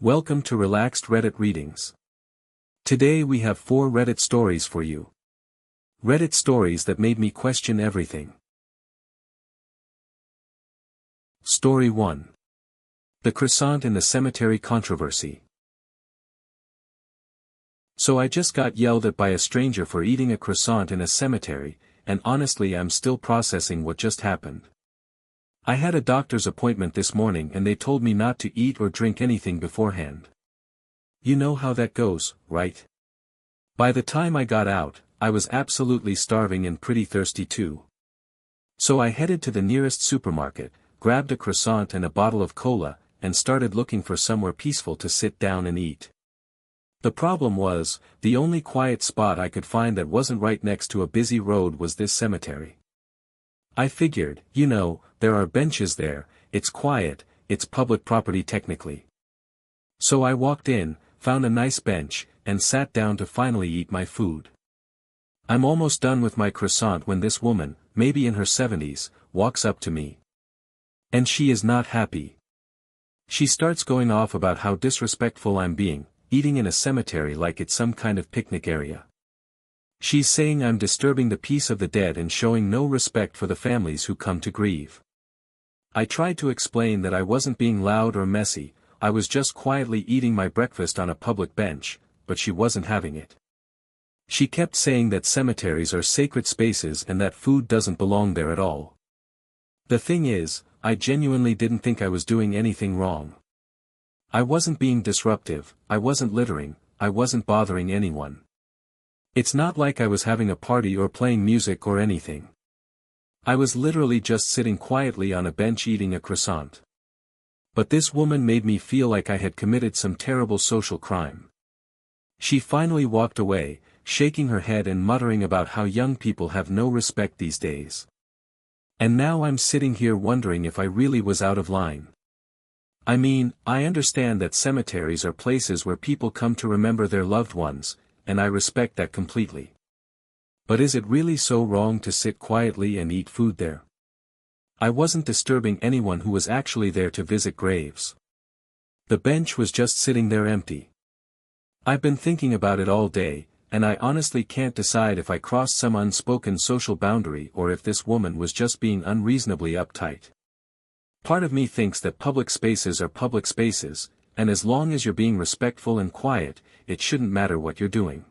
Welcome to Relaxed Reddit Readings. Today we have 4 Reddit stories for you. Reddit stories that made me question everything. Story 1. The Croissant in the Cemetery Controversy. So I just got yelled at by a stranger for eating a croissant in a cemetery, and honestly I'm still processing what just happened. I had a doctor's appointment this morning and they told me not to eat or drink anything beforehand. You know how that goes, right? By the time I got out, I was absolutely starving and pretty thirsty too. So I headed to the nearest supermarket, grabbed a croissant and a bottle of cola, and started looking for somewhere peaceful to sit down and eat. The problem was, the only quiet spot I could find that wasn't right next to a busy road was this cemetery. I figured, there are benches there, it's quiet, it's public property technically. So I walked in, found a nice bench, and sat down to finally eat my food. I'm almost done with my croissant when this woman, maybe in her 70s, walks up to me. And she is not happy. She starts going off about how disrespectful I'm being, eating in a cemetery like it's some kind of picnic area. She's saying I'm disturbing the peace of the dead and showing no respect for the families who come to grieve. I tried to explain that I wasn't being loud or messy, I was just quietly eating my breakfast on a public bench, but she wasn't having it. She kept saying that cemeteries are sacred spaces and that food doesn't belong there at all. The thing is, I genuinely didn't think I was doing anything wrong. I wasn't being disruptive, I wasn't littering, I wasn't bothering anyone. It's not like I was having a party or playing music or anything. I was literally just sitting quietly on a bench eating a croissant. But this woman made me feel like I had committed some terrible social crime. She finally walked away, shaking her head and muttering about how young people have no respect these days. And now I'm sitting here wondering if I really was out of line. I mean, I understand that cemeteries are places where people come to remember their loved ones, and I respect that completely. But is it really so wrong to sit quietly and eat food there? I wasn't disturbing anyone who was actually there to visit graves. The bench was just sitting there empty. I've been thinking about it all day, and I honestly can't decide if I crossed some unspoken social boundary or if this woman was just being unreasonably uptight. Part of me thinks that public spaces are public spaces, and as long as you're being respectful and quiet, it shouldn't matter what you're doing.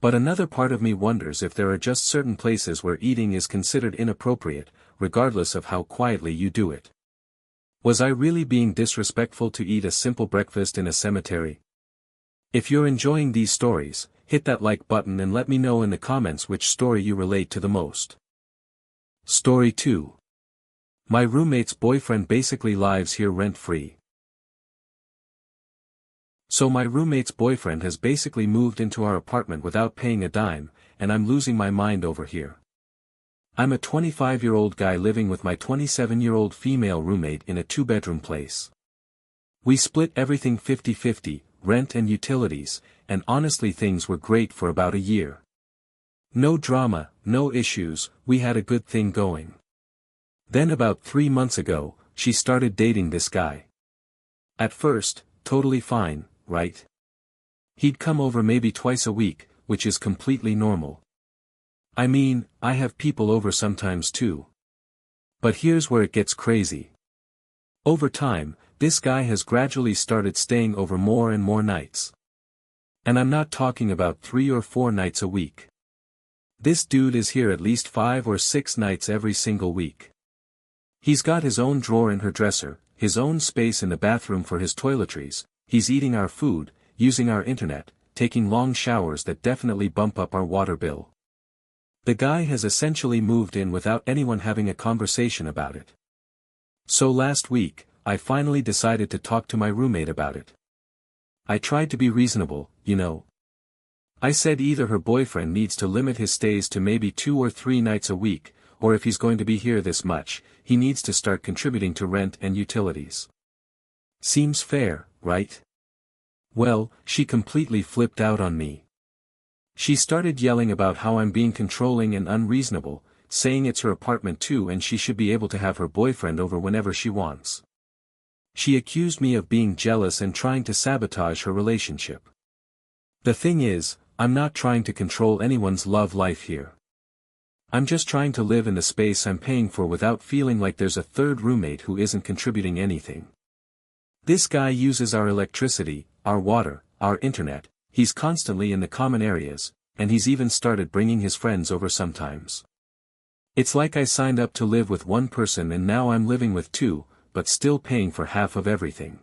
But another part of me wonders if there are just certain places where eating is considered inappropriate, regardless of how quietly you do it. Was I really being disrespectful to eat a simple breakfast in a cemetery? If you're enjoying these stories, hit that like button and let me know in the comments which story you relate to the most. Story 2. My roommate's boyfriend basically lives here rent-free. So my roommate's boyfriend has basically moved into our apartment without paying a dime, and I'm losing my mind over here. I'm a 25-year-old guy living with my 27-year-old female roommate in a 2-bedroom place. We split everything 50-50, rent and utilities, and honestly things were great for about a year. No drama, no issues, we had a good thing going. Then about 3 months ago, she started dating this guy. At first, totally fine, right? He'd come over maybe twice a week, which is completely normal. I mean, I have people over sometimes too. But here's where it gets crazy. Over time, this guy has gradually started staying over more and more nights. And I'm not talking about 3 or 4 nights a week. This dude is here at least 5 or 6 nights every single week. He's got his own drawer in her dresser, his own space in the bathroom for his toiletries, he's eating our food, using our internet, taking long showers that definitely bump up our water bill. The guy has essentially moved in without anyone having a conversation about it. So last week, I finally decided to talk to my roommate about it. I tried to be reasonable, I said either her boyfriend needs to limit his stays to maybe 2 or 3 nights a week, or if he's going to be here this much, he needs to start contributing to rent and utilities. Seems fair, right? Well, she completely flipped out on me. She started yelling about how I'm being controlling and unreasonable, saying it's her apartment too and she should be able to have her boyfriend over whenever she wants. She accused me of being jealous and trying to sabotage her relationship. The thing is, I'm not trying to control anyone's love life here. I'm just trying to live in the space I'm paying for without feeling like there's a third roommate who isn't contributing anything. This guy uses our electricity, our water, our internet, he's constantly in the common areas, and he's even started bringing his friends over sometimes. It's like I signed up to live with one person and now I'm living with two, but still paying for half of everything.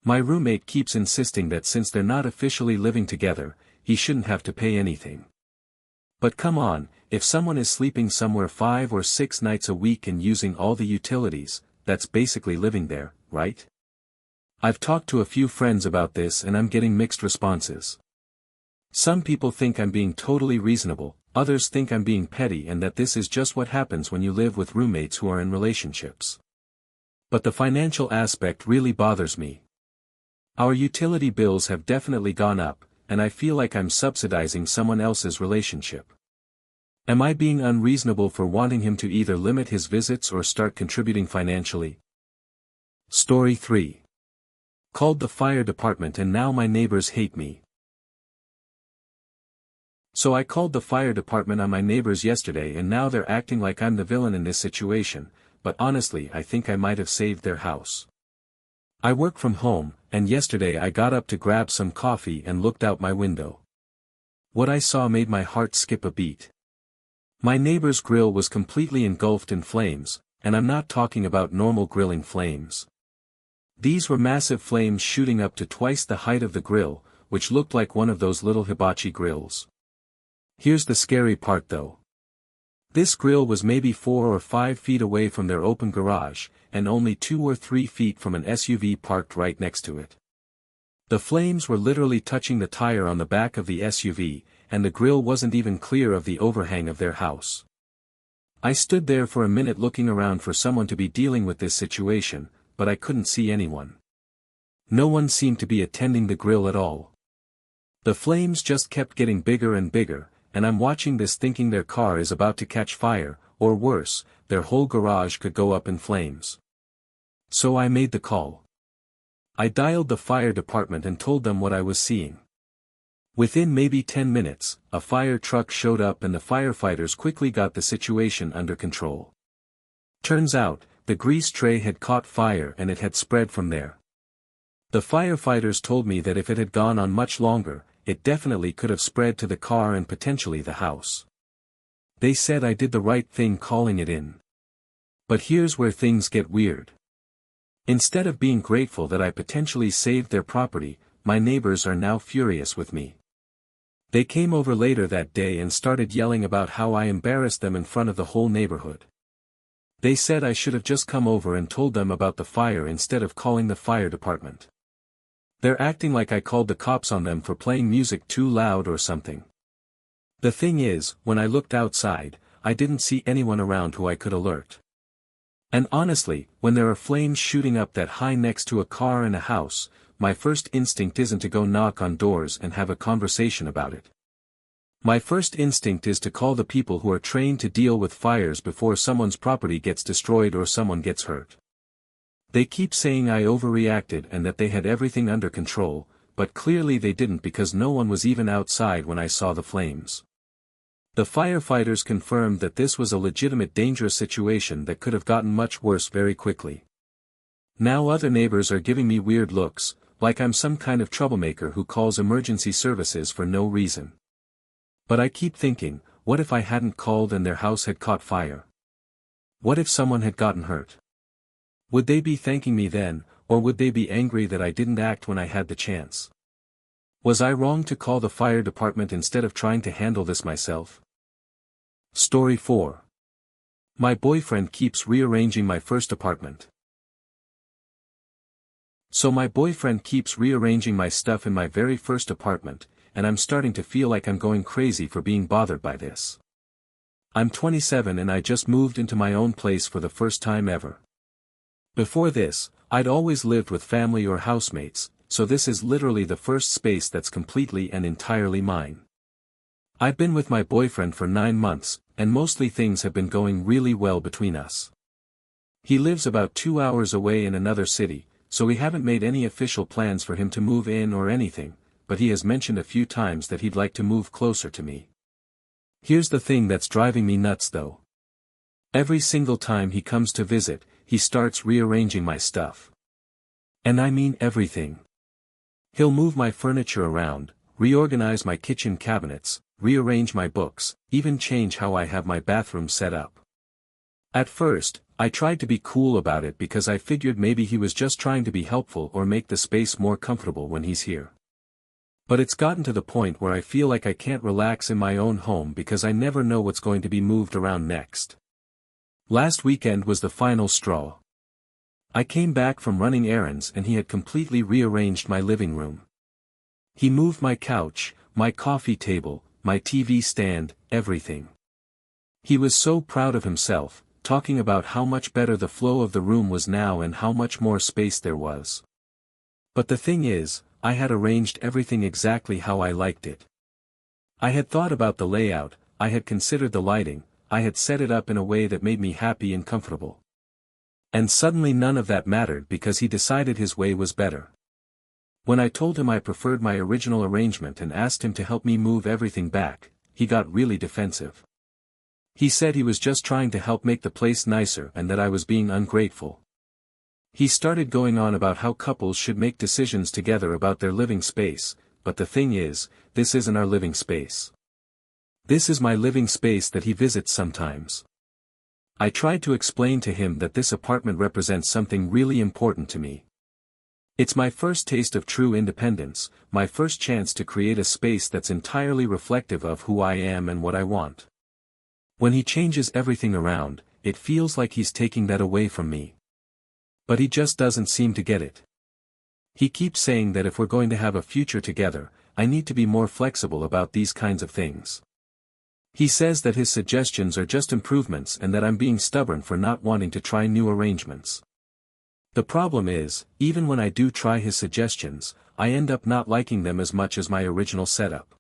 My roommate keeps insisting that since they're not officially living together, he shouldn't have to pay anything. But come on, if someone is sleeping somewhere 5 or 6 nights a week and using all the utilities, that's basically living there, right? I've talked to a few friends about this and I'm getting mixed responses. Some people think I'm being totally reasonable, others think I'm being petty and that this is just what happens when you live with roommates who are in relationships. But the financial aspect really bothers me. Our utility bills have definitely gone up, and I feel like I'm subsidizing someone else's relationship. Am I being unreasonable for wanting him to either limit his visits or start contributing financially? Story 3. Called the fire department and now my neighbors hate me. So I called the fire department on my neighbors yesterday and now they're acting like I'm the villain in this situation, but honestly I think I might have saved their house. I work from home, and yesterday I got up to grab some coffee and looked out my window. What I saw made my heart skip a beat. My neighbor's grill was completely engulfed in flames, and I'm not talking about normal grilling flames. These were massive flames shooting up to twice the height of the grill, which looked like one of those little hibachi grills. Here's the scary part though. This grill was maybe 4 or 5 feet away from their open garage, and only 2 or 3 feet from an SUV parked right next to it. The flames were literally touching the tire on the back of the SUV, and the grill wasn't even clear of the overhang of their house. I stood there for a minute looking around for someone to be dealing with this situation, but I couldn't see anyone. No one seemed to be attending the grill at all. The flames just kept getting bigger and bigger, and I'm watching this thinking their car is about to catch fire, or worse, their whole garage could go up in flames. So I made the call. I dialed the fire department and told them what I was seeing. Within maybe 10 minutes, a fire truck showed up and the firefighters quickly got the situation under control. Turns out, the grease tray had caught fire and it had spread from there. The firefighters told me that if it had gone on much longer, it definitely could have spread to the car and potentially the house. They said I did the right thing calling it in. But here's where things get weird. Instead of being grateful that I potentially saved their property, my neighbors are now furious with me. They came over later that day and started yelling about how I embarrassed them in front of the whole neighborhood. They said I should have just come over and told them about the fire instead of calling the fire department. They're acting like I called the cops on them for playing music too loud or something. The thing is, when I looked outside, I didn't see anyone around who I could alert. And honestly, when there are flames shooting up that high next to a car and a house, my first instinct isn't to go knock on doors and have a conversation about it. My first instinct is to call the people who are trained to deal with fires before someone's property gets destroyed or someone gets hurt. They keep saying I overreacted and that they had everything under control, but clearly they didn't because no one was even outside when I saw the flames. The firefighters confirmed that this was a legitimate dangerous situation that could have gotten much worse very quickly. Now other neighbors are giving me weird looks, like I'm some kind of troublemaker who calls emergency services for no reason. But I keep thinking, what if I hadn't called and their house had caught fire? What if someone had gotten hurt? Would they be thanking me then, or would they be angry that I didn't act when I had the chance? Was I wrong to call the fire department instead of trying to handle this myself? Story 4. My boyfriend keeps rearranging my first apartment. So my boyfriend keeps rearranging my stuff in my very first apartment, and I'm starting to feel like I'm going crazy for being bothered by this. I'm 27 and I just moved into my own place for the first time ever. Before this, I'd always lived with family or housemates, so this is literally the first space that's completely and entirely mine. I've been with my boyfriend for 9 months, and mostly things have been going really well between us. He lives about 2 hours away in another city, so we haven't made any official plans for him to move in or anything, but he has mentioned a few times that he'd like to move closer to me. Here's the thing that's driving me nuts though. Every single time he comes to visit, he starts rearranging my stuff. And I mean everything. He'll move my furniture around, reorganize my kitchen cabinets, rearrange my books, even change how I have my bathroom set up. At first, I tried to be cool about it because I figured maybe he was just trying to be helpful or make the space more comfortable when he's here. But it's gotten to the point where I feel like I can't relax in my own home because I never know what's going to be moved around next. Last weekend was the final straw. I came back from running errands and he had completely rearranged my living room. He moved my couch, my coffee table, my TV stand, everything. He was so proud of himself, talking about how much better the flow of the room was now and how much more space there was. But the thing is, I had arranged everything exactly how I liked it. I had thought about the layout, I had considered the lighting, I had set it up in a way that made me happy and comfortable. And suddenly none of that mattered because he decided his way was better. When I told him I preferred my original arrangement and asked him to help me move everything back, he got really defensive. He said he was just trying to help make the place nicer and that I was being ungrateful. He started going on about how couples should make decisions together about their living space, but the thing is, this isn't our living space. This is my living space that he visits sometimes. I tried to explain to him that this apartment represents something really important to me. It's my first taste of true independence, my first chance to create a space that's entirely reflective of who I am and what I want. When he changes everything around, it feels like he's taking that away from me. But he just doesn't seem to get it. He keeps saying that if we're going to have a future together, I need to be more flexible about these kinds of things. He says that his suggestions are just improvements and that I'm being stubborn for not wanting to try new arrangements. The problem is, even when I do try his suggestions, I end up not liking them as much as my original setup.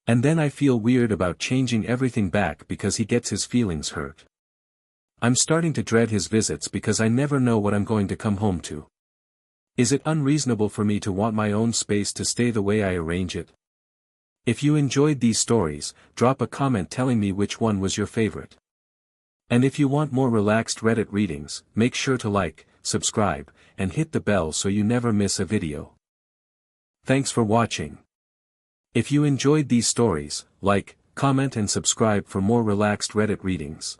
And then I feel weird about changing everything back because he gets his feelings hurt. I'm starting to dread his visits because I never know what I'm going to come home to. Is it unreasonable for me to want my own space to stay the way I arrange it? If you enjoyed these stories, drop a comment telling me which one was your favorite. And if you want more relaxed Reddit readings, make sure to like, subscribe, and hit the bell so you never miss a video. Thanks for watching. If you enjoyed these stories, like, comment and subscribe for more relaxed Reddit readings.